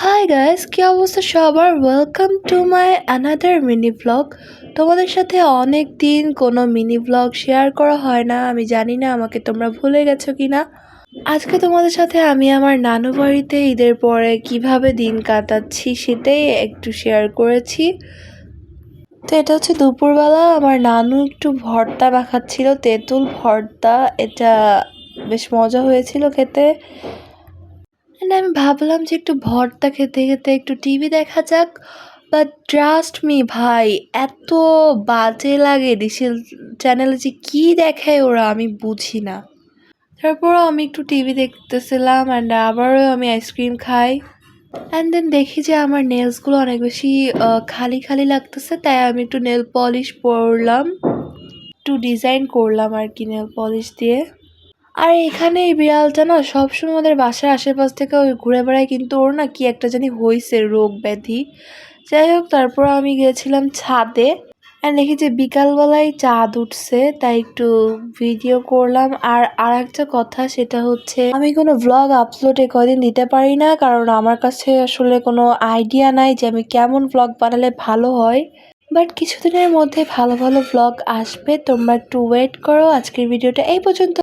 Hi guys, কি অবস্থা সবার? Welcome to my another mini blog. তোমাদের সাথে অনেক দিন কোনো মিনি ব্লগ শেয়ার করা হয় না। আমি জানি না আমাকে তোমরা ভুলে গেছো কিনা। আজকে তোমাদের সাথে আমি আমার নানু বাড়িতে ঈদের পরে কিভাবে দিন কাটাচ্ছি সেটাই একটু শেয়ার করেছি। তো এটা হচ্ছে দুপুরবেলা আমার নানু একটু ভর্তা মাখাচ্ছিল, তেঁতুল ভর্তা। এটা বেশ মজা হয়েছিল খেতে। আমি ভাবলাম যে একটু ভর্তা খেতে খেতে একটু টিভি দেখা যাক, বাট ট্রাস্ট মি ভাই, এত বাজে লাগে ডিসেল চ্যানেলে যে কি দেখায় ওরা, আমি বুঝি না। তারপরও আমি একটু টিভি দেখতেছিলাম অ্যান্ড আবারও আমি আইসক্রিম খাই। অ্যান্ড দেন দেখি যে আমার নেলসগুলো অনেক বেশি খালি খালি লাগতেছে, তাই আমি একটু নেল পলিশ পরলাম, একটু ডিজাইন করলাম আর কি নেল পলিশ দিয়ে। আর এখানে এই বিড়ালটা না সবসময় আমাদের বাসার আশেপাশ থেকে ওই ঘুরে বেড়ায়, কিন্তু ওর না কি একটা জানি হয়েছে, রোগ ব্যাধি। যাই হোক, তারপর আমি গিয়েছিলাম ছাদে আর দেখি যে বিকালবেলায় চাঁদ উঠছে, তাই একটু ভিডিও করলাম। আর একটা কথা, সেটা হচ্ছে আমি কোনো ভ্লগ আপলোডে কদিন দিতে পারি না, কারণ আমার কাছে আসলে কোনো আইডিয়া নাই যে আমি কেমন ভ্লগ বানালে ভালো হয়। বাট কিছুদিনের মধ্যে ভালো ভালো ভ্লগ আসবে, তোমরা একটু ওয়েট করো। আজকের ভিডিওটা এই পর্যন্ত।